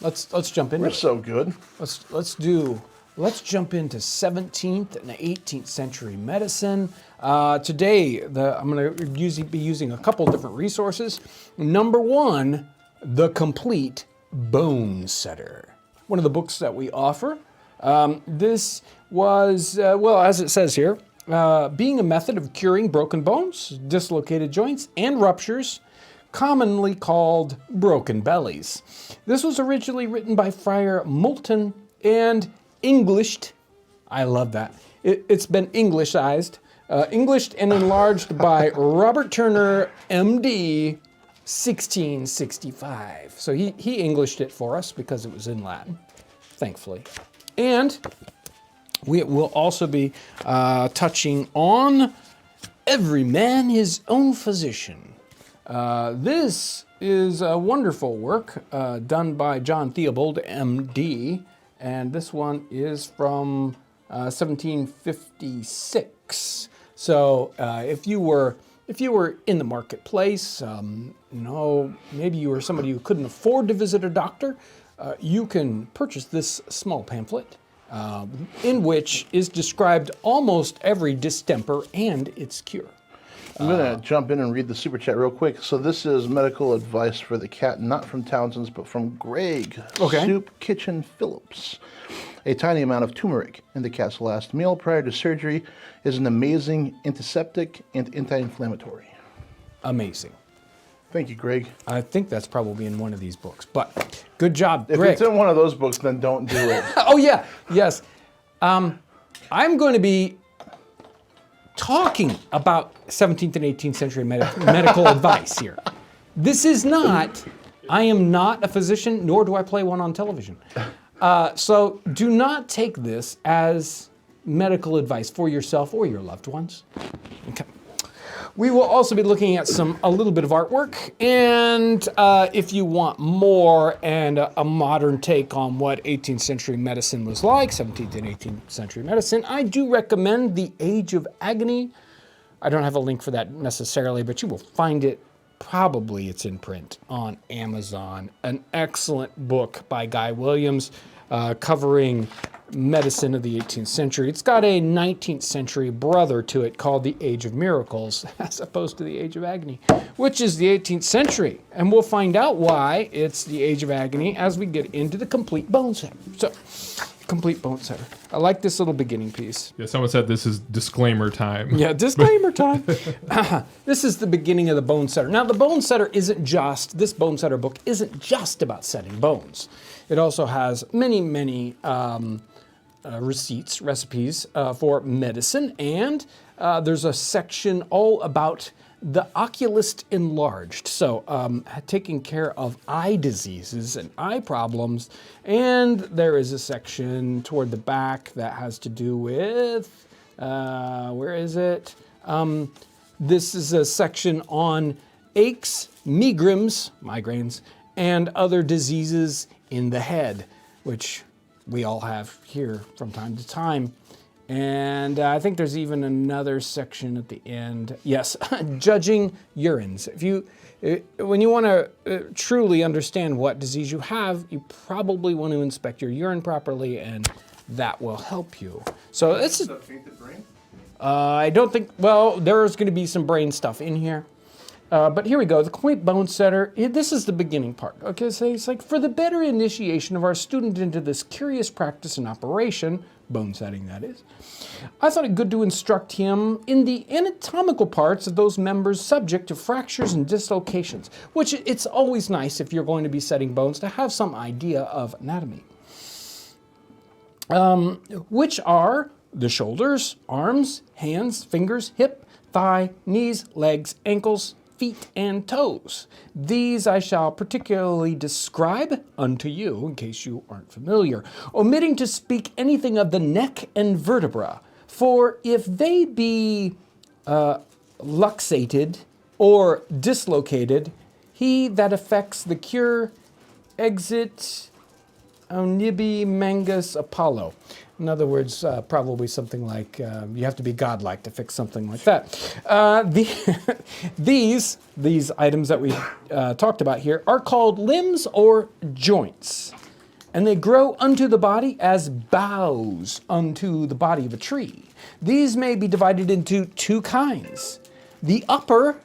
let's jump into We're it. so good. Let's jump into 17th and 18th century medicine. Today, I'm going to be using a couple different resources. Number one, The Complete Bone Setter, one of the books that we offer. This was, well, as it says here, being a method of curing broken bones, dislocated joints, and ruptures, commonly called broken bellies. This was originally written by Friar Moulton and Englished. I love that. It's been Englishized, Englished and enlarged by Robert Turner, M.D., 1665. So he Englished it for us because it was in Latin, thankfully. And we will also be touching on Every Man His Own Physician. This is a wonderful work done by John Theobald, M.D., and this one is from 1756. So if you were in the marketplace, maybe you were somebody who couldn't afford to visit a doctor, you can purchase this small pamphlet in which is described almost every distemper and its cure. I'm going to jump in and read the super chat real quick. So this is medical advice for the cat, not from Townsends, but from Greg. Okay. Soup Kitchen Phillips. A tiny amount of turmeric in the cat's last meal prior to surgery is an amazing antiseptic and anti-inflammatory. Amazing. Thank you, Greg. I think that's probably in one of these books, but good job, If Greg. it's in one of those books, then don't do it. Oh yeah, yes. I'm going to be talking about 17th and 18th century medical advice here. This is not, I am not a physician, nor do I play one on television. So do not take this as medical advice for yourself or your loved ones. Okay. We will also be looking at a little bit of artwork, and if you want more and a modern take on what 18th century medicine was like, 17th and 18th century medicine, I do recommend The Age of Agony. I don't have a link for that necessarily, but you will find it. Probably it's in print on Amazon. An excellent book by Guy Williams covering medicine of the 18th century. It's got a 19th century brother to it called The Age of Miracles, as opposed to The Age of Agony, which is the 18th century. And we'll find out why it's the Age of Agony as we get into the Complete Bone Setter. So, Complete Bone Setter. I like this little beginning piece. Yeah, someone said this is disclaimer time. Yeah, disclaimer time. This is the beginning of the Bone Setter. Now, the Bone Setter this Bone Setter book isn't just about setting bones. It also has many, many recipes for medicine, and there's a section all about the oculist enlarged, so taking care of eye diseases and eye problems, and there is a section toward the back that has to do with, where is it? This is a section on aches, migraines, and other diseases in the head, which we all have here from time to time. And I think there's even another section at the end. Yes, judging urines. When you want to truly understand what disease you have, you probably want to inspect your urine properly, and that will help you. So it's I don't think, well, there's going to be some brain stuff in here. But here we go, the Complete Bone Setter. This is the beginning part. Okay, so it's like, for the better initiation of our student into this curious practice and operation, bone setting that is, I thought it good to instruct him in the anatomical parts of those members subject to fractures and dislocations, which it's always nice if you're going to be setting bones to have some idea of anatomy. Which are the shoulders, arms, hands, fingers, hip, thigh, knees, legs, ankles, feet, and toes. These I shall particularly describe unto you, in case you aren't familiar, omitting to speak anything of the neck and vertebra. For if they be luxated or dislocated, he that effects the cure exit onibi mangus Apollo. In other words, probably something like, you have to be godlike to fix something like that. These items that we talked about here are called limbs or joints. And they grow unto the body as boughs unto the body of a tree. These may be divided into two kinds, the upper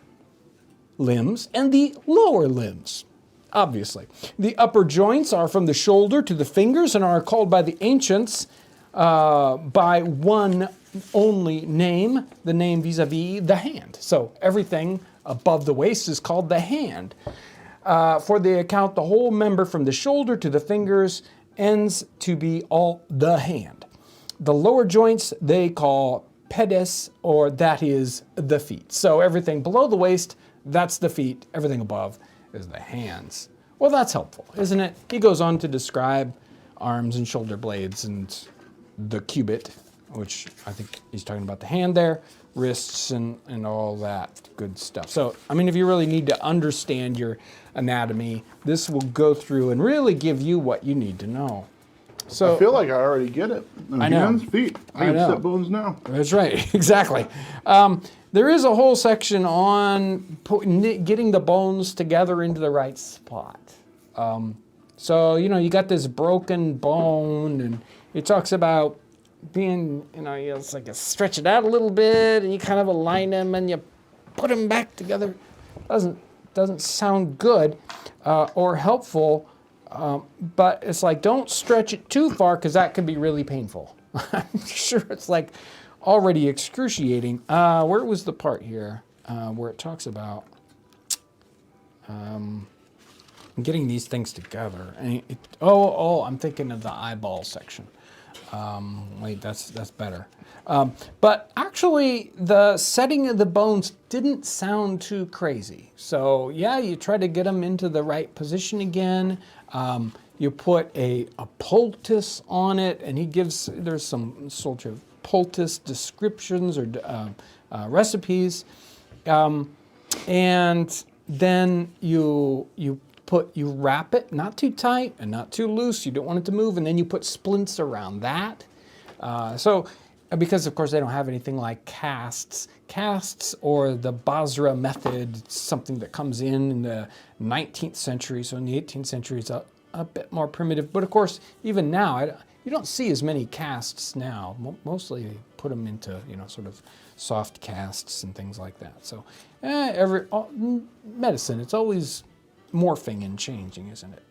limbs and the lower limbs. Obviously, the upper joints are from the shoulder to the fingers and are called by the ancients by one only name, the name vis-a-vis the hand. So everything above the waist is called the hand. For they account the whole member from the shoulder to the fingers ends to be all the hand. The lower joints they call pedes, or that is the feet. So everything below the waist, that's the feet. Everything above is the hands. Well, that's helpful, isn't it? He goes on to describe arms and shoulder blades and the cubit, which I think he's talking about the hand there, wrists and all that good stuff. So, I mean, if you really need to understand your anatomy, this will go through and really give you what you need to know. So I feel like I already get it. I know. Hands, feet. I can step bones now. That's right, exactly. There is a whole section on getting the bones together into the right spot. So, you know, you got this broken bone, and it talks about being, you know, it's like you stretch it out a little bit, and you kind of align them, and you put them back together. Doesn't sound good or helpful, but it's like, don't stretch it too far, because that could be really painful. I'm sure it's like already excruciating. Where was the part here where it talks about getting these things together? And I'm thinking of the eyeball section. Wait, that's better. But actually, the setting of the bones didn't sound too crazy. So yeah, you try to get them into the right position again. You put a poultice on it, and there's some sort of poultice descriptions or recipes, and then you wrap it, not too tight and not too loose. You don't want it to move, and then you put splints around that. Because of course they don't have anything like casts. Casts, or the Basra method, something that comes in the 19th century. So in the 18th century, it's a bit more primitive. But of course, even now, you don't see as many casts now. Mostly they put them into, you know, sort of soft casts and things like that. So medicine, it's always morphing and changing, isn't it?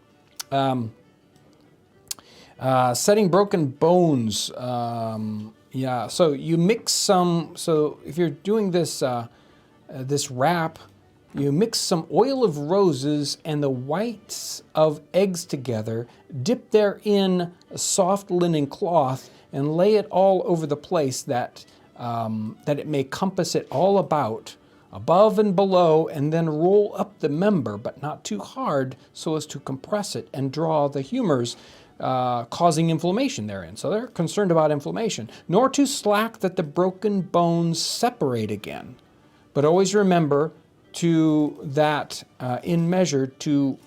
Setting broken bones. Yeah, so you mix some, so if you're doing this, this wrap, you mix some oil of roses and the whites of eggs together, dip therein a soft linen cloth, and lay it all over the place that it may compass it all about, above and below, and then roll up the member, but not too hard, so as to compress it and draw the humors, causing inflammation therein. So they're concerned about inflammation. Nor too slack that the broken bones separate again. But always remember that in measure to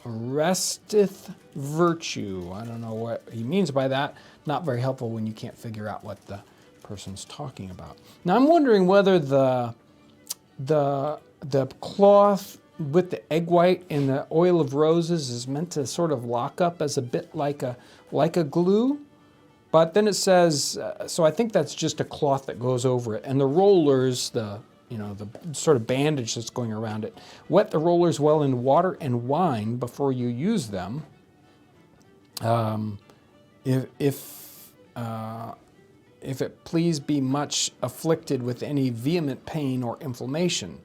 resteth virtue. I don't know what he means by that. Not very helpful when you can't figure out what the person's talking about. Now I'm wondering whether the cloth with the egg white and the oil of roses is meant to sort of lock up as a bit like a glue, but then it says, so I think that's just a cloth that goes over it, and the rollers, the sort of bandage that's going around it. Wet the rollers well in water and wine before you use them. If it please be much afflicted with any vehement pain or inflammation.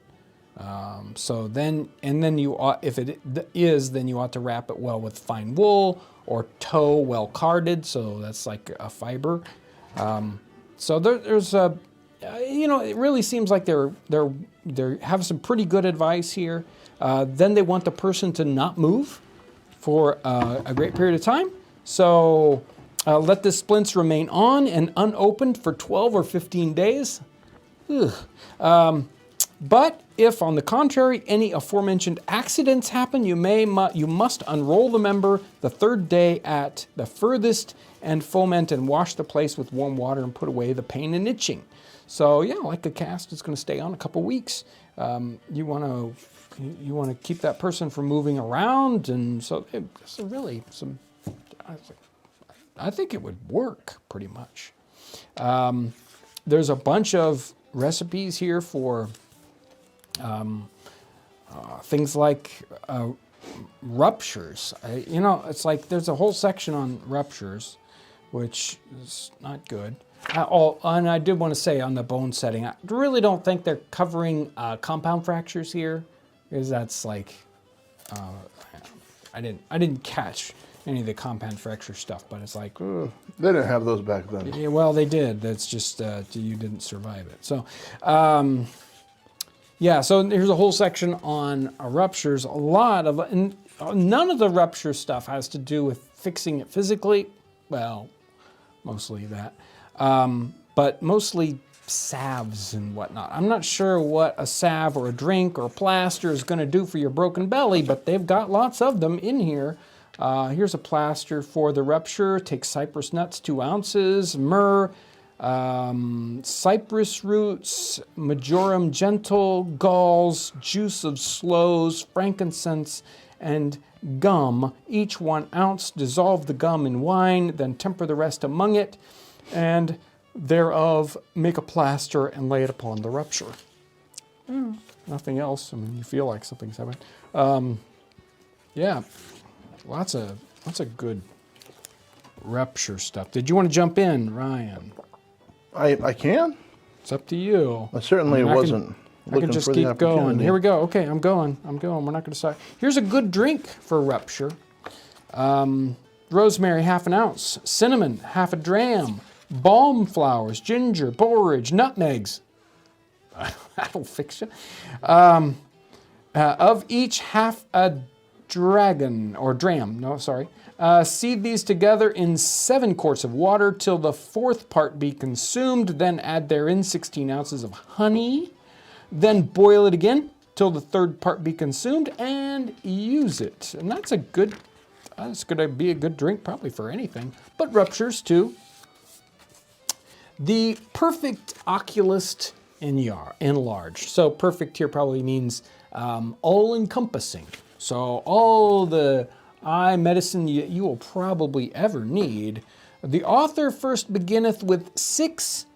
Then you ought, if it is, then you ought to wrap it well with fine wool or tow well carded. So that's like a fiber. So there's a, it really seems like they have some pretty good advice here. Then they want the person to not move for a great period of time. So let the splints remain on and unopened for 12 or 15 days. But if, on the contrary, any aforementioned accidents happen, you must unroll the member the third day at the furthest and foment and wash the place with warm water and put away the pain and itching. So yeah, like a cast, it's going to stay on a couple weeks. You want to keep that person from moving around, and so it's really some I think it would work pretty much. There's a bunch of recipes here for things like ruptures. It's like there's a whole section on ruptures, which is not good. And I did want to say on the bone setting, I really don't think they're covering compound fractures here, because that's like, I didn't catch any of the compound fracture stuff, but it's like, ugh. They didn't have those back then. Yeah, well, they did. That's just you didn't survive it. So, yeah. So here's a whole section on ruptures. A lot of, and none of the rupture stuff has to do with fixing it physically. Well, mostly that, but mostly salves and whatnot. I'm not sure what a salve or a drink or a plaster is going to do for your broken belly, but they've got lots of them in here. Here's a plaster for the rupture. Take cypress nuts, 2 ounces, myrrh, cypress roots, majorum gentle, galls, juice of sloes, frankincense, and gum, each 1 ounce. Dissolve the gum in wine, then temper the rest among it, and thereof make a plaster and lay it upon the rupture. Nothing else. I mean, you feel like something's happening. Yeah. Lots of good rupture stuff. Did you want to jump in, Ryan? I can. It's up to you. I certainly wasn't I can looking just for the keep going. opportunity. Here we go. Okay, I'm going. We're not going to stop. Here's a good drink for rupture. Rosemary, 1/2 ounce. Cinnamon, 1/2 dram. Balm flowers, ginger, borage, nutmegs. That'll fix you. Of each 1/2 a dragon, or dram, no, sorry. Seed these together in 7 quarts of water till the 4th part be consumed. Then add therein 16 ounces of honey. Then boil it again till the 3rd part be consumed and use it. And that's going to be a good drink probably for anything, but ruptures too. The perfect oculist enlarged. So perfect here probably means all-encompassing. So all the eye medicine you will probably ever need. The author first beginneth with 6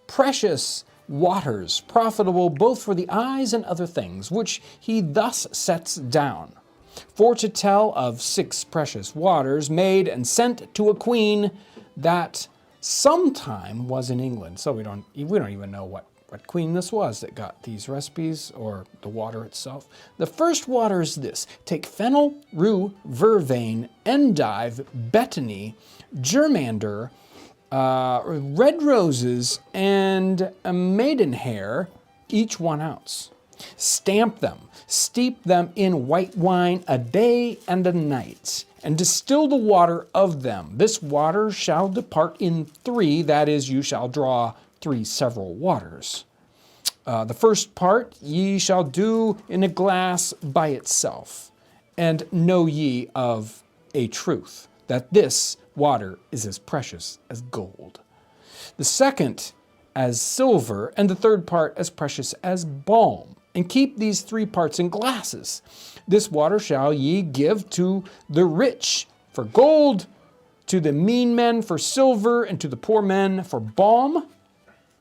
precious waters, profitable both for the eyes and other things, which he thus sets down. For to tell of 6 precious waters made and sent to a queen that sometime was in England. So we don't even know what queen this was that got these recipes, or the water itself. The first water is this: take fennel, rue, vervain, endive, betony, germander, red roses, and maidenhair, each 1 ounce. Stamp them, steep them in white wine a day and a night, and distill the water of them. This water shall depart in 3, that is, you shall draw 3 several waters. The first part ye shall do in a glass by itself, and know ye of a truth, that this water is as precious as gold. The second as silver, and the 3rd part as precious as balm. And keep these 3 parts in glasses. This water shall ye give to the rich for gold, to the mean men for silver, and to the poor men for balm.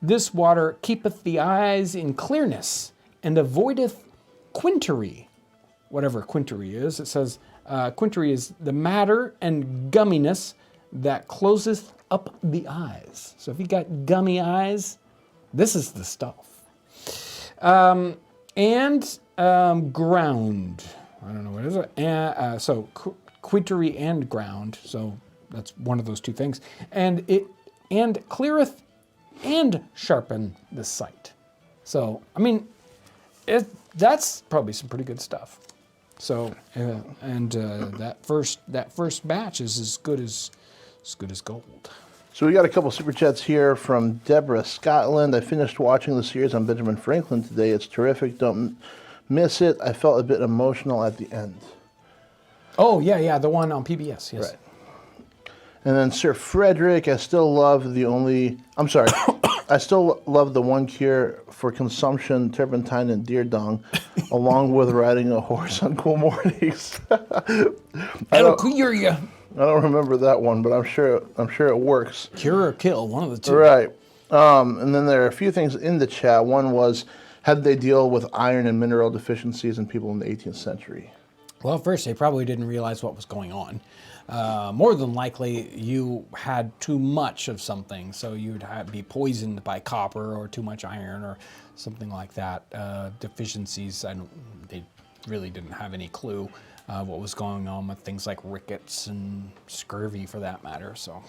This water keepeth the eyes in clearness, and avoideth quintery. Whatever quintery is, it says quintery is the matter and gumminess that closeth up the eyes. So if you got gummy eyes, this is the stuff. Ground. I don't know what is it. So quintery and ground. So that's one of those 2 things. And cleareth and sharpen the sight. So I mean, that's probably some pretty good stuff. So that first batch is as good as gold. So we got a couple super chats here from Deborah Scotland. I finished watching the series on Benjamin Franklin today. It's terrific. Don't miss it. I felt a bit emotional at the end. Oh yeah, the one on PBS. Yes. Right. And then Sir Frederick, I still love the one cure for consumption, turpentine and deer dung, along with riding a horse on cool mornings. That'll cure you. I don't remember that one, but I'm sure it works. Cure or kill, one of the two. Right. And then there are a few things in the chat. One was, how did they deal with iron and mineral deficiencies in people in the 18th century? Well, first, they probably didn't realize what was going on. More than likely, you had too much of something, so you'd be poisoned by copper or too much iron or something like that. Deficiencies, they really didn't have any clue what was going on with things like rickets and scurvy, for that matter. So,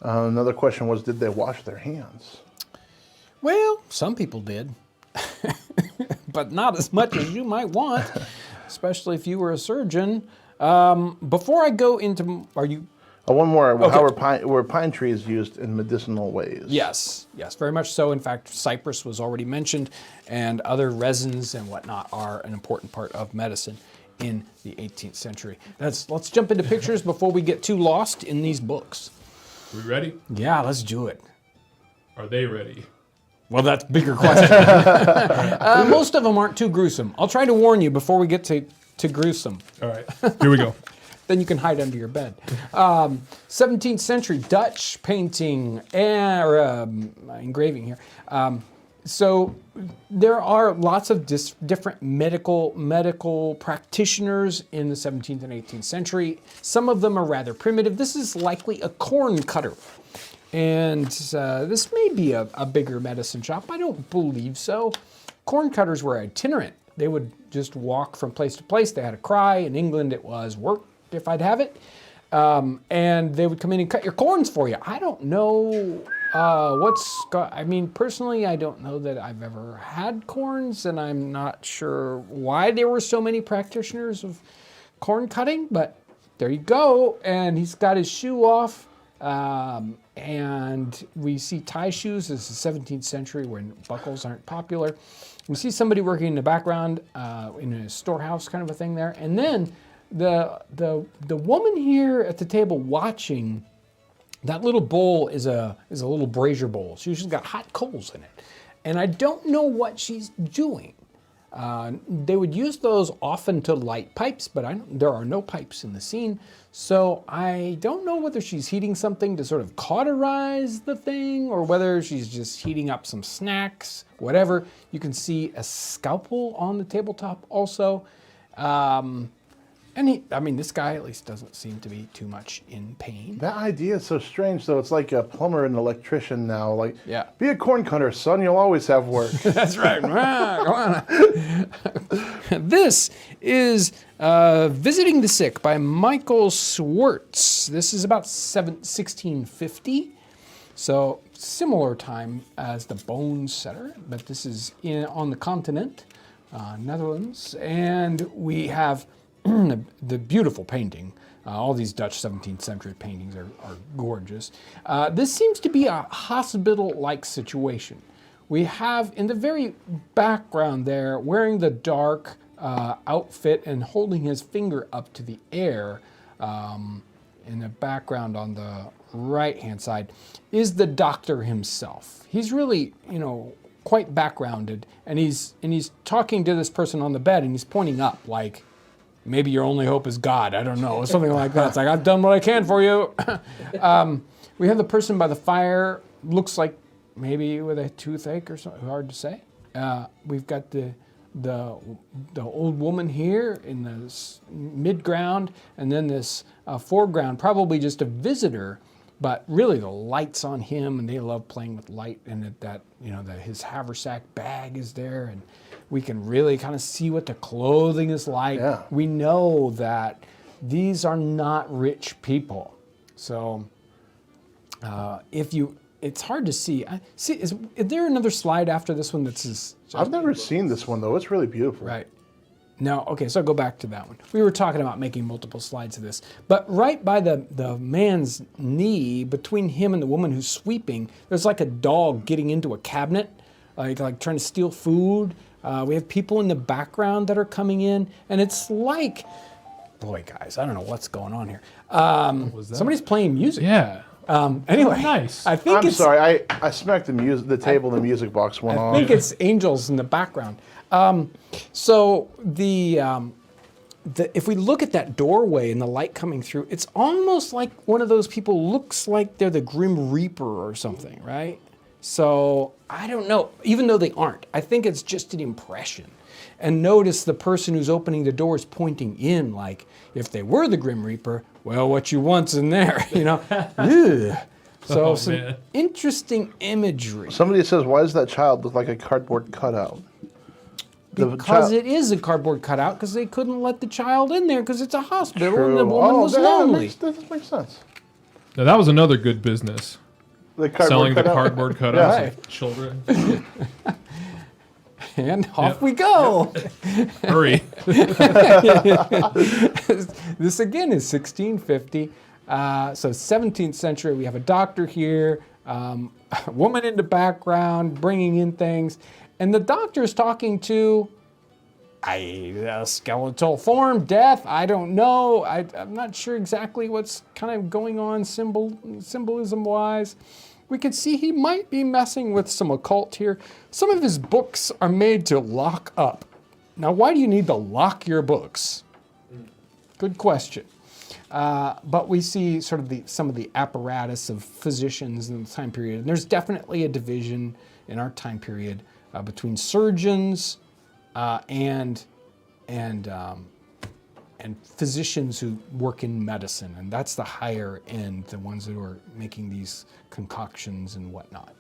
another question was, did they wash their hands? well, some people did, but not as much as you might want. Especially if you were a surgeon. Before I go into, are you? One more. Okay. How were pine trees used in medicinal ways? Yes, very much so. In fact, cypress was already mentioned, and other resins and whatnot are an important part of medicine in the 18th century. Let's jump into pictures before we get too lost in these books. We ready? Yeah, let's do it. Are they ready? Well, that's a bigger question. Most of them aren't too gruesome. I'll try to warn you before we get to gruesome. All right, here we go. Then you can hide under your bed. 17th century Dutch painting or engraving here. So there are lots of different medical practitioners in the 17th and 18th century. Some of them are rather primitive. This is likely a corn cutter. And this may be a bigger medicine shop. I don't believe so. Corn cutters were itinerant. They would just walk from place to place. They had a cry. In England, it was work if I'd have it. And they would come in and cut your corns for you. I don't know personally, I don't know that I've ever had corns, and I'm not sure why there were so many practitioners of corn cutting, but there you go. And he's got his shoe off. And we see tie shoes. This is the 17th century when buckles aren't popular. We see somebody working in the background in a storehouse kind of a thing there. And then the woman here at the table watching, that little bowl is a little brazier bowl. She's got hot coals in it. And I don't know what she's doing. They would use those often to light pipes, but there are no pipes in the scene. So I don't know whether she's heating something to sort of cauterize the thing or whether she's just heating up some snacks, whatever. You can see a scalpel on the tabletop also. And this guy at least doesn't seem to be too much in pain. That idea is so strange, though. It's like a plumber and electrician now. Like, yeah. Be a corn cutter, son. You'll always have work. That's right. This is Visiting the Sick by Michael Schwartz. This is about 1650. So similar time as the Bone Setter, but this is on the continent, Netherlands. And we have the beautiful painting. All these Dutch 17th century paintings are gorgeous. This seems to be a hospital-like situation. We have in the very background there, wearing the dark outfit and holding his finger up to the air, in the background on the right-hand side, is the doctor himself. He's really, quite backgrounded, and he's talking to this person on the bed, and he's pointing up like, maybe your only hope is God. I don't know. Something like that. It's like, I've done what I can for you. We have the person by the fire, looks like maybe with a toothache or something, hard to say. We've got the old woman here in the mid-ground, and then this foreground, probably just a visitor, but really the light's on him, and they love playing with light, and that his haversack bag is there, and we can really kind of see what the clothing is like. Yeah. We know that these are not rich people. So it's hard to see. Is there another slide after this one that says? I've never seen this one, though. It's really beautiful. Right. No, okay, so I'll go back to that one. We were talking about making multiple slides of this. But right by the man's knee, between him and the woman who's sweeping, there's like a dog getting into a cabinet, like trying to steal food. We have people in the background that are coming in, and it's like, boy, guys, I don't know what's going on here. Somebody's playing music. Yeah. Anyway, nice. I'm sorry, I smacked the table, the music box went off. I think it's angels in the background. So if we look at that doorway and the light coming through, it's almost like one of those people looks like they're the Grim Reaper or something, right? So I don't know, even though they aren't. I think it's just an impression. And notice the person who's opening the door is pointing in, like if they were the Grim Reaper, well, what you want's in there, you know? Ugh. So some interesting imagery. Somebody says, why does that child look like a cardboard cutout? Because it is a cardboard cutout, because they couldn't let the child in there because it's a hospital and the woman was lonely. That makes sense. Now, that was another good business. The cardboard Selling cutout? the cardboard cutouts Right. of children. And off we go. Hurry. This again is 1650. So 17th century, we have a doctor here, a woman in the background, bringing in things. And the doctor is talking to a skeletal form, death, I don't know. I'm not sure exactly what's kind of going on symbolism-wise. We could see he might be messing with some occult here. Some of his books are made to lock up. Now, why do you need to lock your books? Good question. But we see sort of some of the apparatus of physicians in the time period. And there's definitely a division in our time period between surgeons and physicians who work in medicine, and that's the higher end, the ones who are making these concoctions and whatnot.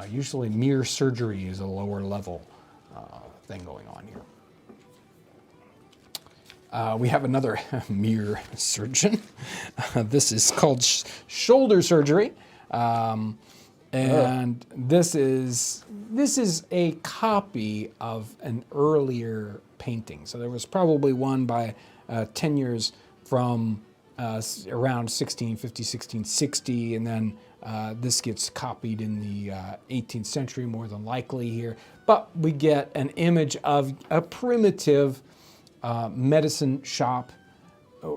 Usually mere surgery is a lower level thing going on here. We have another mere surgeon. This is called shoulder surgery. And this is a copy of an earlier painting. So there was probably one by 10 years from around 1650, 1660, and then this gets copied in the 18th century more than likely here. But we get an image of a primitive medicine shop.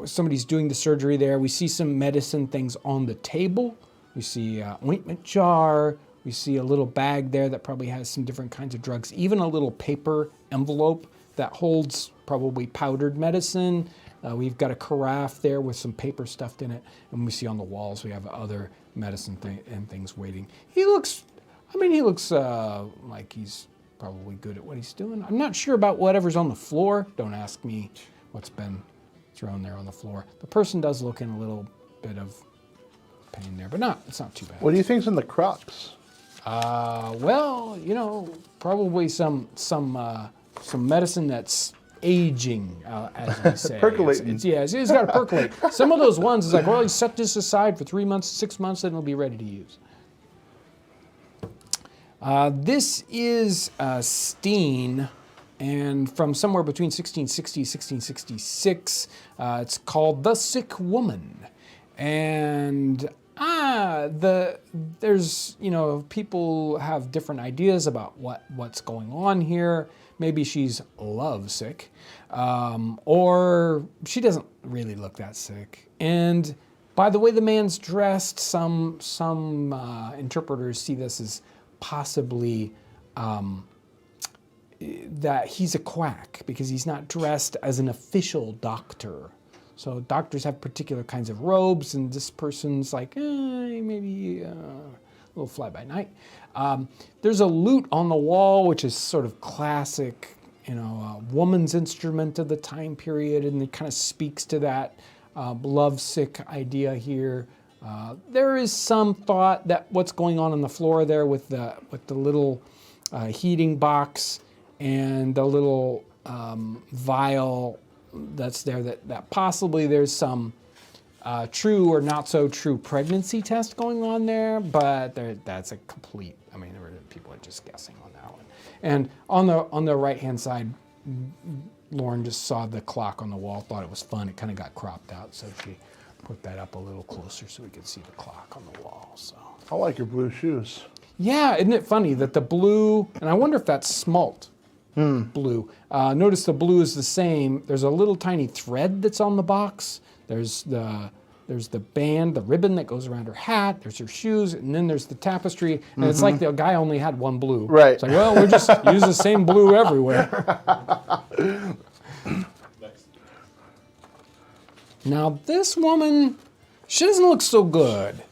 Somebody's doing the surgery there. We see some medicine things on the table. We see an ointment jar. We see a little bag there that probably has some different kinds of drugs. Even a little paper envelope that holds probably powdered medicine. We've got a carafe there with some paper stuffed in it. And we see on the walls we have other medicine and things waiting. He looks like he's probably good at what he's doing. I'm not sure about whatever's on the floor. Don't ask me what's been thrown there on the floor. The person does look in a little bit of pain there, but it's not too bad. What do you think's in the crux? Well, probably some medicine that's aging, as we say. Percolating. It's got to percolate. Some of those ones is like, well, you set this aside for 3 months, 6 months, and it'll be ready to use. This is Steen, and from somewhere between 1660 and 1666. It's called The Sick Woman. And there's people have different ideas about what's going on here. Maybe she's lovesick, or she doesn't really look that sick. And by the way the man's dressed, some interpreters see this as possibly that he's a quack because he's not dressed as an official doctor. So doctors have particular kinds of robes, and this person's like, maybe a little fly-by-night. There's a lute on the wall, which is sort of classic, woman's instrument of the time period, and it kind of speaks to that lovesick idea here. There is some thought that what's going on the floor there with the little heating box and the little vial that's there, that possibly there's some true or not so true pregnancy test going on there, but that's a complete, people are just guessing on that one. And on the right-hand side, Lauren just saw the clock on the wall, thought it was fun. It kind of got cropped out, so she put that up a little closer so we could see the clock on the wall. So I like your blue shoes. Yeah, isn't it funny that the blue, and I wonder if that's smalt blue. Notice the blue is the same. There's a little tiny thread that's on the box. There's the band, the ribbon that goes around her hat. There's her shoes, and then there's the tapestry. And it's like the guy only had one blue. Right. It's like, well, we just use the same blue everywhere. Next. Now, this woman, she doesn't look so good.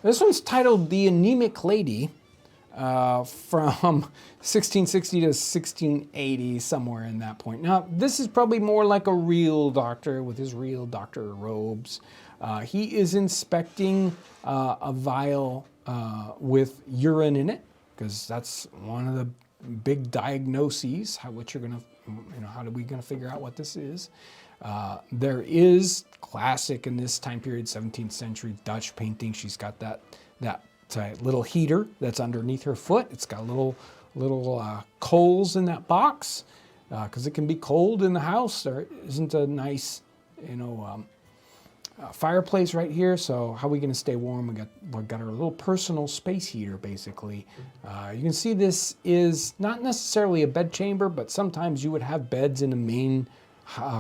This one's titled The Anemic Lady, from 1660 to 1680, somewhere in that point. Now, this is probably more like a real doctor with his real doctor robes. He is inspecting a vial with urine in it, because that's one of the big diagnoses. How are we going to figure out what this is? There is classic in this time period, 17th century Dutch painting. She's got that little heater that's underneath her foot. It's got little coals in that box, because it can be cold in the house. There isn't a nice, fireplace right here. So how are we going to stay warm? We've got our little personal space heater, basically. You can see this is not necessarily a bed chamber, but sometimes you would have beds in the main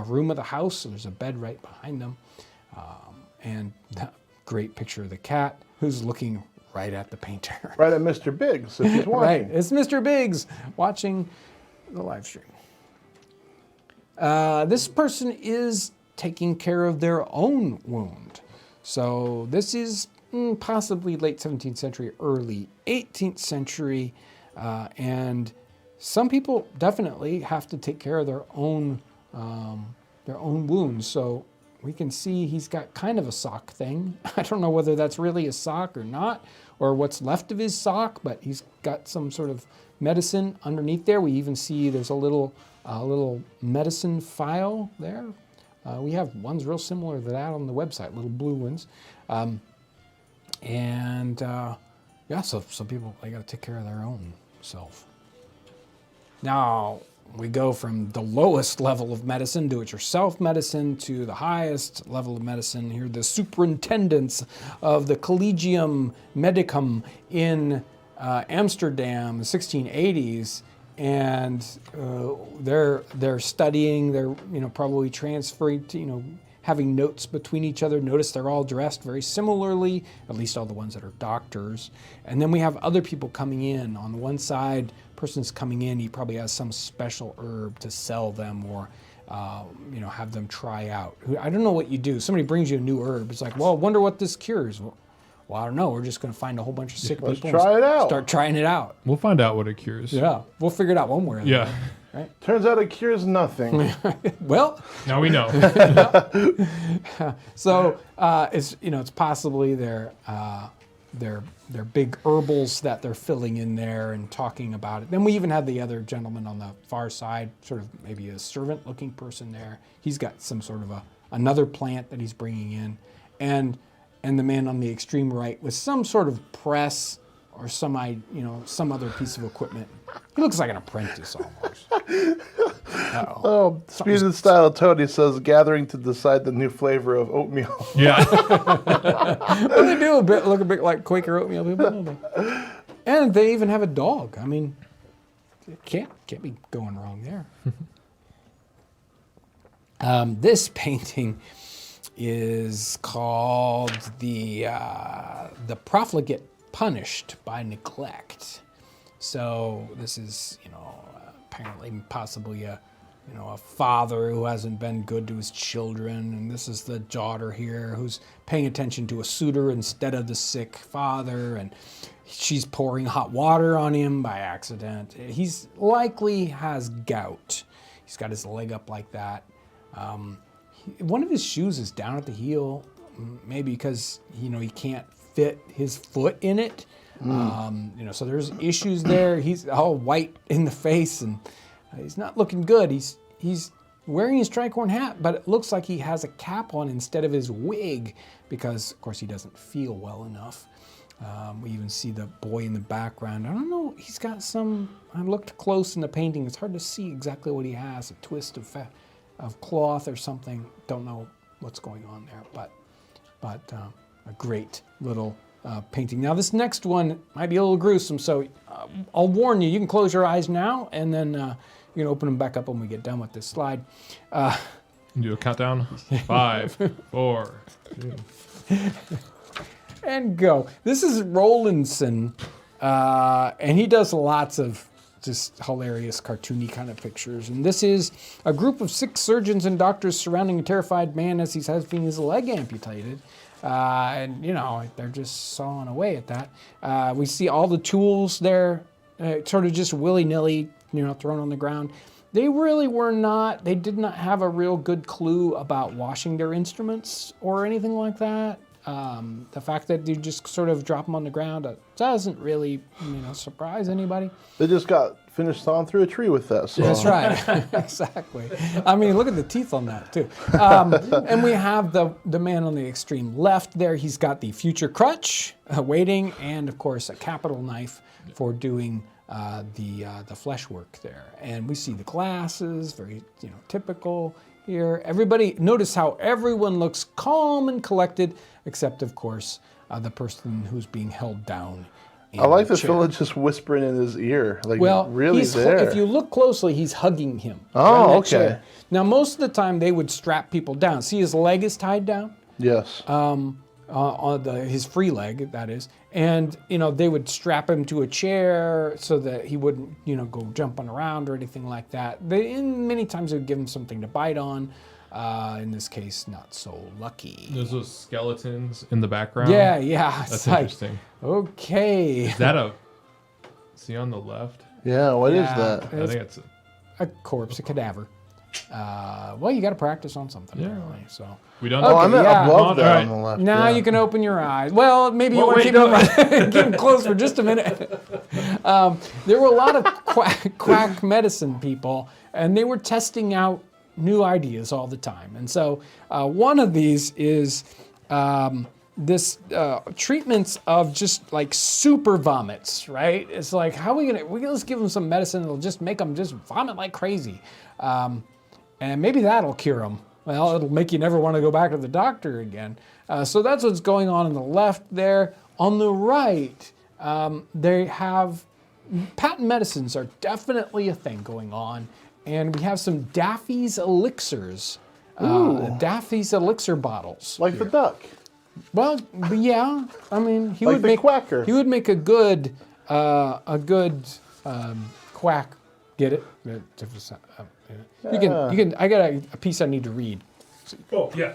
room of the house. So there's a bed right behind them. And that great picture of the cat who's looking right at the painter. Right at Mr. Biggs, if he's watching. Right, it's Mr. Biggs watching the live stream. This person is taking care of their own wound. So this is possibly late 17th century, early 18th century. And some people definitely have to take care of their own wounds. So we can see he's got kind of a sock thing. I don't know whether that's really a sock or not, or what's left of his sock, but he's got some sort of medicine underneath there. We even see there's a little medicine file there. We have ones real similar to that on the website, little blue ones. So some people, they got to take care of their own self. Now, we go from the lowest level of medicine, do-it-yourself medicine, to the highest level of medicine. Here, the superintendents of the Collegium Medicum in Amsterdam, the 1680s, and they're studying. They're probably transferring to having notes between each other. Notice they're all dressed very similarly, at least all the ones that are doctors. And then we have other people coming in. On the one side, person's coming in, he probably has some special herb to sell them, or have them try out. I don't know what you do. Somebody brings you a new herb. It's like, well, I wonder what this cures. Well, I don't know. We're just going to find a whole bunch of sick people. Try it out. Start trying it out. We'll find out what it cures. Yeah, we'll figure it out one way or the other. Right? Turns out it cures nothing. Well, now we know. So it's possibly their big herbals that they're filling in there and talking about it. Then we even have the other gentleman on the far side, sort of maybe a servant-looking person there. He's got some sort of another plant that he's bringing in, and the man on the extreme right with some sort of press or some other piece of equipment. He looks like an apprentice almost. Uh-oh. Oh, Speed and Style Tony says, gathering to decide the new flavor of oatmeal. Yeah. Well, they do look a bit like Quaker oatmeal people, don't they? And they even have a dog. I mean, it can't be going wrong there. This painting is called the Profligate Punished by Neglect. So this is, apparently possibly a father who hasn't been good to his children, and this is the daughter here who's paying attention to a suitor instead of the sick father, and she's pouring hot water on him by accident. He's likely has gout. He's got his leg up like that. One of his shoes is down at the heel, maybe because he can't fit his foot in it. So there's issues there. He's all white in the face, and he's not looking good. He's wearing his tricorn hat, but it looks like he has a cap on instead of his wig, because of course he doesn't feel well enough. We even see the boy in the background. I don't know. He's got some. I looked close in the painting. It's hard to see exactly what he has. A twist of cloth or something. Don't know what's going on there, but a great little painting. Now this next one might be a little gruesome, so I'll warn you. You can close your eyes now, and then you can open them back up when we get done with this slide. Do a countdown. 5, 4, 3. And go. This is Rowlandson, and he does lots of just hilarious, cartoony kind of pictures. And this is a group of 6 surgeons and doctors surrounding a terrified man as he's having his leg amputated. And, they're just sawing away at that. We see all the tools there, sort of just willy-nilly, thrown on the ground. They did not have a real good clue about washing their instruments or anything like that. The fact that you just sort of drop them on the ground doesn't really, surprise anybody. They just got finished sawing through a tree with that. So. That's right, exactly. I mean, look at the teeth on that too. And we have the man on the extreme left there. He's got the future crutch waiting, and of course a capital knife for doing the flesh work there. And we see the glasses, very typical. Here, everybody, notice how everyone looks calm and collected, except, of course, the person who's being held down. I like the fellow just whispering in his ear, really there. If you look closely, he's hugging him. Oh, okay. Chair. Now, most of the time, they would strap people down. See, his leg is tied down. Yes. On his free leg, that is, and they would strap him to a chair so that he wouldn't go jumping around or anything like that. Many times they would give him something to bite on. In this case, not so lucky. There's those skeletons in the background. Yeah. That's interesting. Okay. Is that see on the left? Yeah. What is that? I think it's a corpse, a cadaver. Well, you got to practice on something, apparently. So we don't. I meant above that right. on the left. Now you can open your eyes. Well, maybe you want to keep them closed for just a minute. There were a lot of quack medicine people, and they were testing out new ideas all the time. And so one of these is this treatments of just like super vomits, right? It's like, how are we gonna just give them some medicine that'll just make them just vomit like crazy. And maybe that'll cure them. Well, it'll make you never want to go back to the doctor again. So that's what's going on the left there. On the right, they have patent medicines are definitely a thing going on. And we have some Daffy's Elixirs. Daffy's Elixir bottles. Like here. the duck. Well, yeah. I mean, he like would the make quacker. He would make a good quack. Get it? You can. I got a piece I need to read. Oh yeah.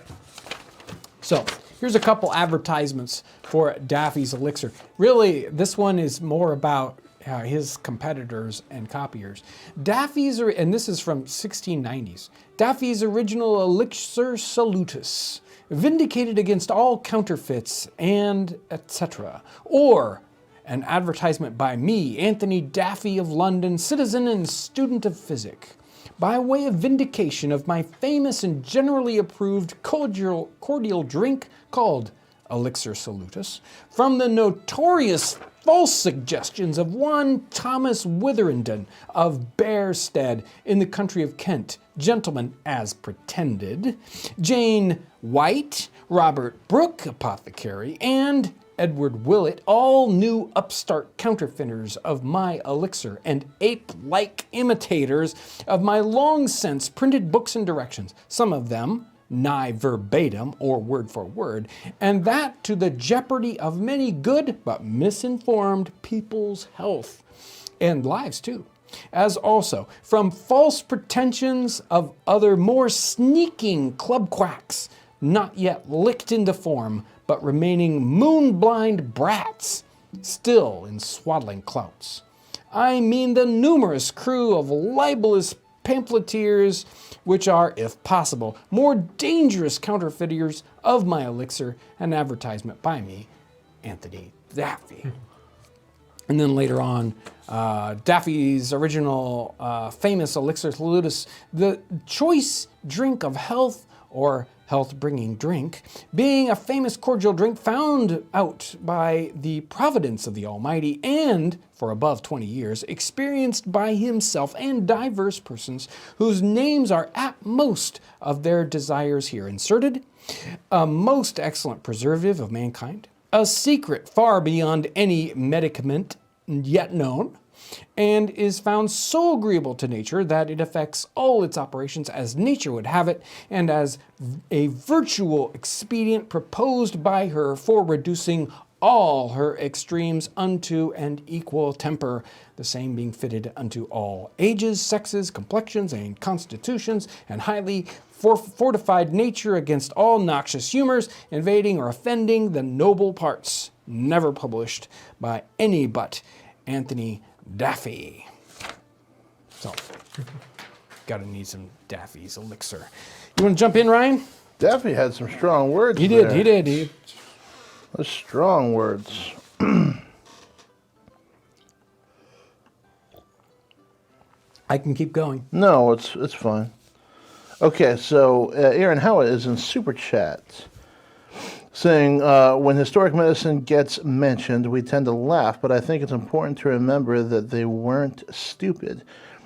So here's a couple advertisements for Daffy's Elixir. Really, this one is more about his competitors and copiers. Daffy's, and this is from 1690s. Daffy's original Elixir Salutis, vindicated against all counterfeits and etc. Or an advertisement by me, Anthony Daffy of London, citizen and student of physic, by way of vindication of my famous and generally approved cordial drink called Elixir Salutis, from the notorious false suggestions of one Thomas Witherenden of Bearstead in the country of Kent, gentleman as pretended, Jane White, Robert Brooke, apothecary, and Edward Willett, all new upstart counterfeiters of my elixir and ape-like imitators of my long-since printed books and directions, some of them nigh verbatim or word for word, and that to the jeopardy of many good but misinformed people's health and lives too, as also from false pretensions of other more sneaking club quacks, not yet licked into form, but remaining moon-blind brats, still in swaddling clouts. I mean the numerous crew of libelous pamphleteers, which are, if possible, more dangerous counterfeiters of my elixir, an advertisement by me, Anthony Daffy. And then later on, Daffy's original famous Elixir Salutis, the choice drink of health, or health-bringing drink, being a famous cordial drink found out by the providence of the Almighty and, for above 20 years, experienced by himself and diverse persons whose names are at most of their desires here inserted, a most excellent preservative of mankind, a secret far beyond any medicament yet known, and is found so agreeable to nature that it affects all its operations as nature would have it, and as a virtual expedient proposed by her for reducing all her extremes unto an equal temper, the same being fitted unto all ages, sexes, complexions, and constitutions, and highly fortified nature against all noxious humors, invading or offending the noble parts. Never published by any but Anthony Daffy. So, gotta need some Daffy's Elixir. You want to jump in, Ryan? Daffy had some strong words. He did. Those strong words. I can keep going. No, it's fine. Okay, so Aaron Howard is in Super Chat saying, when historic medicine gets mentioned, we tend to laugh, but I think it's important to remember that they weren't stupid.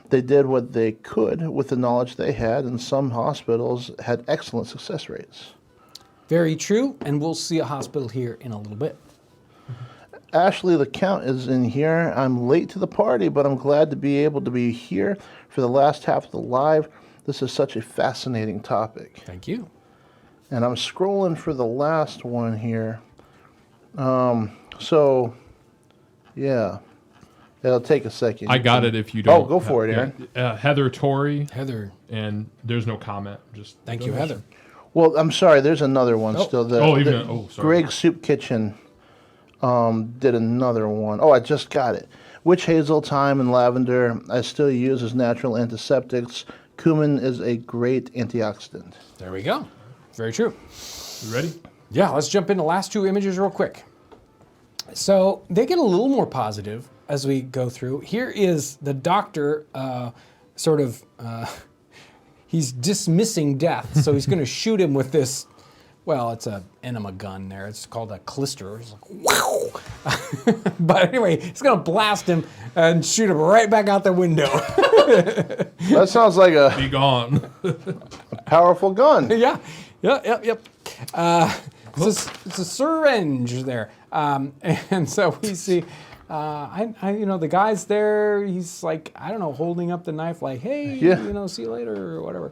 They did what they could with the knowledge they had, and some hospitals had excellent success rates. Very true, and we'll see a hospital here in a little bit. Ashley the Count is in here. I'm late to the party, but I'm glad to be able to be here for the last half of the live. This is such a fascinating topic. Thank you. And I'm scrolling for the last one here. So, yeah. It'll take a second. I got it if you don't. Oh, go for it, Aaron. Heather Torrey. Heather. And there's no comment. Just Thank you, Heather. Well, I'm sorry. There's another one still. Sorry. Greg's Soup Kitchen did another one. Oh, I just got it. Witch hazel, thyme, and lavender I still use as natural antiseptics. Cumin is a great antioxidant. There we go. Very true. You ready? Yeah, let's jump into the last two images real quick. So they get a little more positive as we go through. Here is the doctor he's dismissing death. So he's going to shoot him with this, well, it's an enema gun there. It's called a clister. It's like, wow. But anyway, he's going to blast him and shoot him right back out the window. That sounds like Be gone. a powerful gun. Yeah. Yep. It's a syringe there. And so we see, the guy's there. He's like, I don't know, holding up the knife like, hey, see you later or whatever.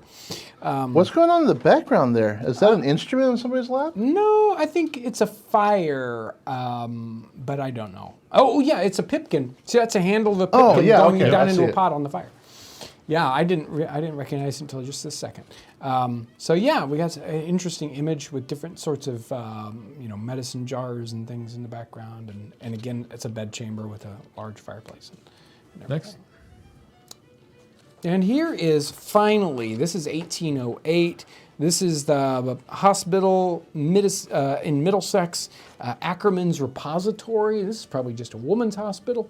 What's going on in the background there? Is that an instrument in somebody's lap? No, I think it's a fire, but I don't know. Oh, yeah, it's a pipkin. See, that's a handle of a pipkin going down into a pot on the fire. Yeah, I didn't recognize it until just this second. So yeah, we got an interesting image with different sorts of medicine jars and things in the background, and again, it's a bed chamber with a large fireplace. And Next. And here is finally, this is 1808. This is the hospital in Middlesex, Ackerman's Repository. This is probably just a woman's hospital.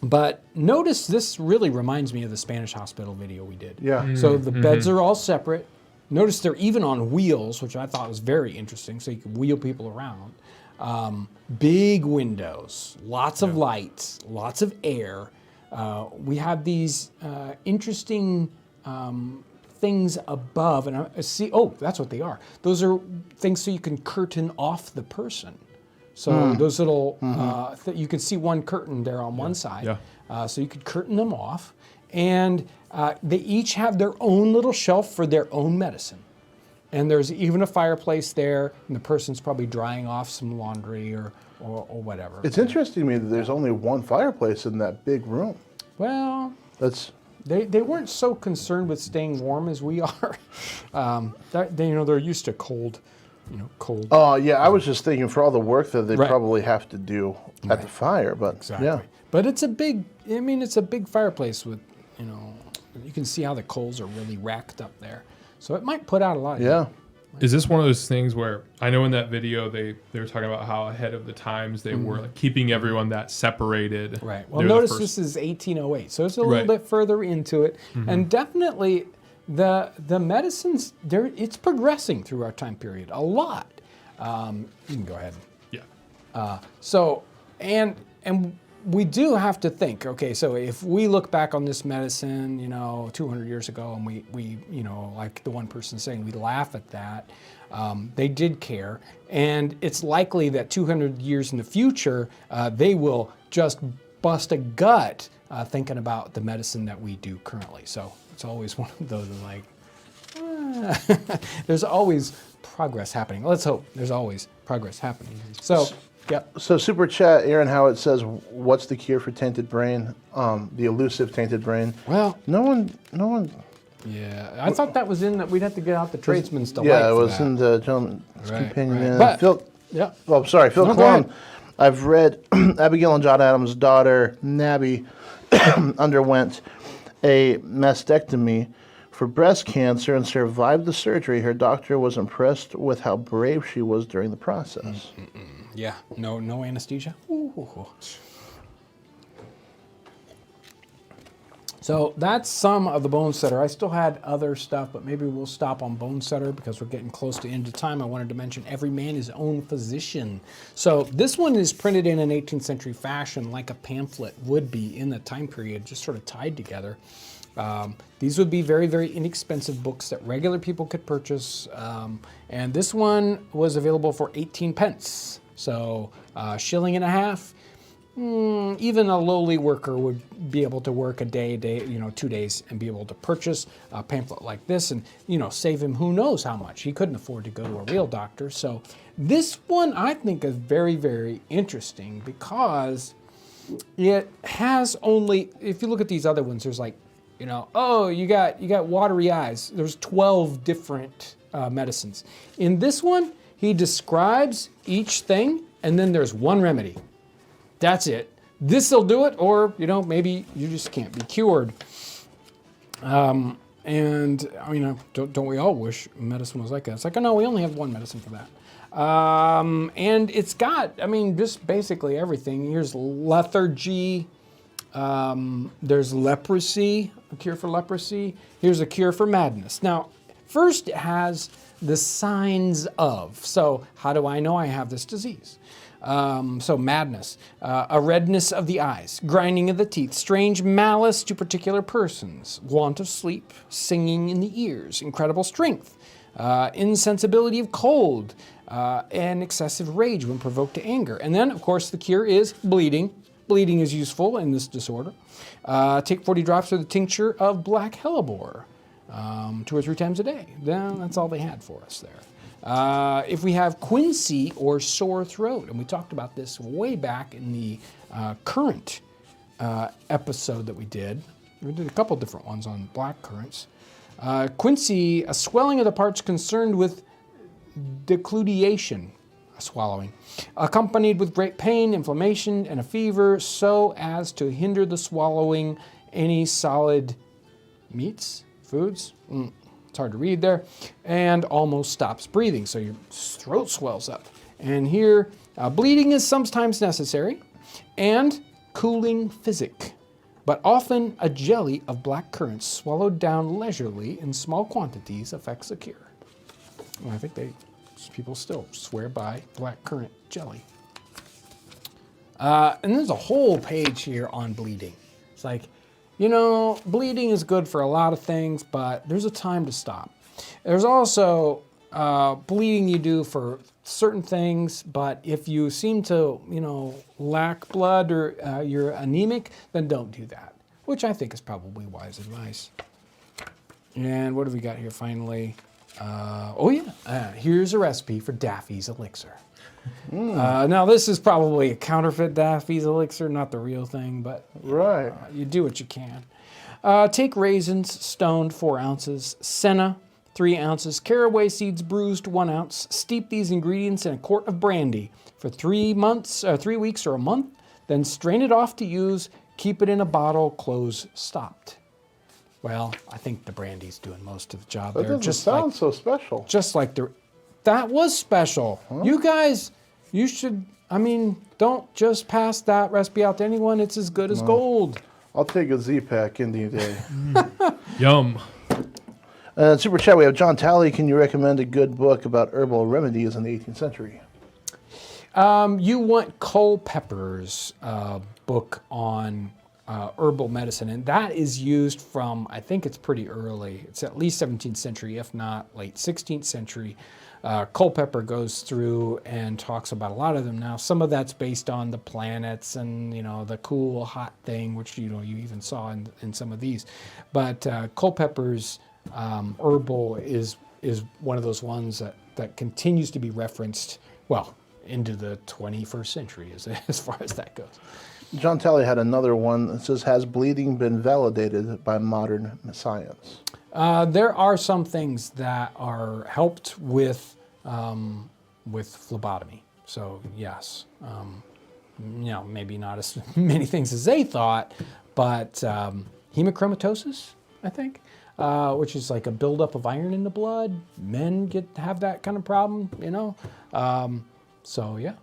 But notice this really reminds me of the Spanish hospital video we did. Yeah. So the beds are all separate. Notice they're even on wheels, which I thought was very interesting, so you can wheel people around. Big windows, lots of lights, lots of air. We have these interesting things above, and I see, that's what they are. Those are things so you can curtain off the person. So those little, you can see one curtain there on one side. Yeah. So you could curtain them off. And they each have their own little shelf for their own medicine. And there's even a fireplace there, and the person's probably drying off some laundry or whatever. It's interesting to me that there's only one fireplace in that big room. Well, they weren't so concerned with staying warm as we are. They're used to cold. Cold. Oh, yeah, I was just thinking for all the work that they probably have to do at the fire, but exactly. Yeah. But it's a big fireplace with, you can see how the coals are really racked up there. So it might put out a lot of heat. Is this one of those things where, I know in that video they were talking about how ahead of the times they were keeping everyone that separated. Right. Well, notice this is 1808, so it's a little bit further into it. And definitely the medicines, it's progressing through our time period a lot. You can go ahead. Yeah. So, and we do have to think, okay, so if we look back on this medicine, 200 years ago, and we like the one person saying, we laugh at that, they did care. And it's likely that 200 years in the future, they will just bust a gut thinking about the medicine that we do currently. So it's always one of those like, there's always progress happening. Let's hope there's always progress happening. So Yep. So super chat, Aaron Howard says, "What's the cure for tainted brain? The elusive tainted brain." Well, No one. yeah, I thought that was in that we'd have to get out the tradesman's delight. Yeah, it for was that. in the Gentleman's Right, Companion. right. But- Phil. Yeah. Oh, sorry, Phil No, go Cologne. ahead. I've read Abigail and John Adams' daughter, Nabby, underwent a mastectomy for breast cancer and survived the surgery. Her doctor was impressed with how brave she was during the process. Yeah. No anesthesia. Ooh. So that's some of the Bone Setter. I still had other stuff, but maybe we'll stop on Bone Setter because we're getting close to end of time. I wanted to mention Every Man His Own Physician. So this one is printed in an 18th century fashion like a pamphlet would be in the time period, just sort of tied together. These would be very, very inexpensive books that regular people could purchase. And this one was available for 18 pence. So shilling and a half. Even a lowly worker would be able to work a day, 2 days, and be able to purchase a pamphlet like this and, save him who knows how much. He couldn't afford to go to a real doctor. So this one I think is very, very interesting because it has only, if you look at these other ones, there's like, oh, you got watery eyes. There's 12 different medicines. In this one, he describes each thing, and then there's one remedy. That's it. This'll do it, or maybe you just can't be cured. And I mean, don't we all wish medicine was like that? It's like, oh no, we only have one medicine for that. And it's got, just basically everything. Here's lethargy. There's leprosy, a cure for leprosy. Here's a cure for madness. Now, first it has the signs of. So how do I know I have this disease? So madness, a redness of the eyes, grinding of the teeth, strange malice to particular persons, want of sleep, singing in the ears, incredible strength, insensibility of cold, and excessive rage when provoked to anger. And then, of course, the cure is bleeding. Bleeding is useful in this disorder. Take 40 drops of the tincture of black hellebore 2 or 3 times a day. That's all they had for us there. If we have quinsy or sore throat, and we talked about this way back in the current episode that we did a couple different ones on black currants. Quinsy, a swelling of the parts concerned with decludiation, swallowing, accompanied with great pain, inflammation, and a fever, so as to hinder the swallowing any solid meats, foods. It's hard to read there, and almost stops breathing, so your throat swells up. And here, bleeding is sometimes necessary, and cooling physic, but often a jelly of black currants swallowed down leisurely in small quantities affects a cure. And I think people still swear by black currant jelly. And there's a whole page here on bleeding. It's like, bleeding is good for a lot of things, but there's a time to stop. There's also bleeding you do for certain things, but if you seem to, lack blood or you're anemic, then don't do that, which I think is probably wise advice. And what have we got here finally? Here's a recipe for Daffy's Elixir. Now, this is probably a counterfeit Daffy's Elixir, not the real thing, but Right. You do what you can. Take raisins, stoned, 4 ounces, senna, 3 ounces, caraway seeds bruised, 1 ounce. Steep these ingredients in a quart of brandy for 3 weeks or a month. Then strain it off to use. Keep it in a bottle, close stopped. Well, I think the brandy's doing most of the job That there. doesn't sound so special. Just like that was special. Huh? You guys, you should, don't just pass that recipe out to anyone. It's as good as gold. I'll take a Z-Pack any day. Yum. Super chat, we have John Talley. Can you recommend a good book about herbal remedies in the 18th century? You want Culpeper's book on herbal medicine, and that is used from, I think it's pretty early. It's at least 17th century, if not late 16th century. Culpeper goes through and talks about a lot of them. Now, some of that's based on the planets and, the cool, hot thing, which, you even saw in some of these. But Culpeper's herbal is one of those ones that continues to be referenced. Well, into the 21st century as far as that goes. John Talley had another one that says, has bleeding been validated by modern science? There are some things that are helped with phlebotomy. So yes, maybe not as many things as they thought, but hemochromatosis, I think, which is like a buildup of iron in the blood. Men have that kind of problem, So yeah.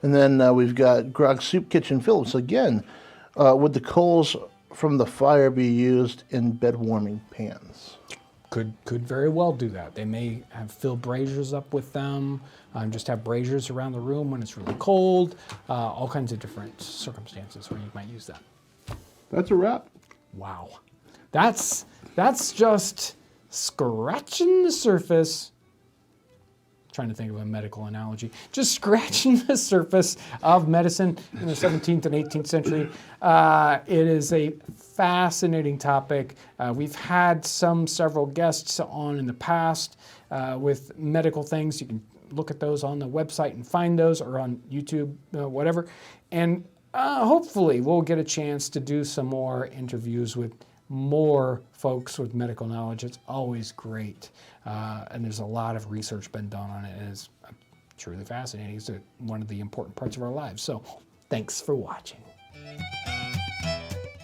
And then we've got Grog Soup Kitchen Phillips again. Would the coals from the fire be used in bed warming pans? Could very well do that. They may have filled braziers up with them, just have braziers around the room when it's really cold, all kinds of different circumstances where you might use that. That's a wrap. Wow. That's just scratching the surface. Trying to think of a medical analogy. Just scratching the surface of medicine in the 17th and 18th century. It is a fascinating topic. We've had several guests on in the past with medical things. You can look at those on the website and find those, or on YouTube, whatever. And hopefully we'll get a chance to do some more interviews with more folks with medical knowledge. It's always great. And there's a lot of research been done on it, and it's truly fascinating. It's one of the important parts of our lives. So thanks for watching.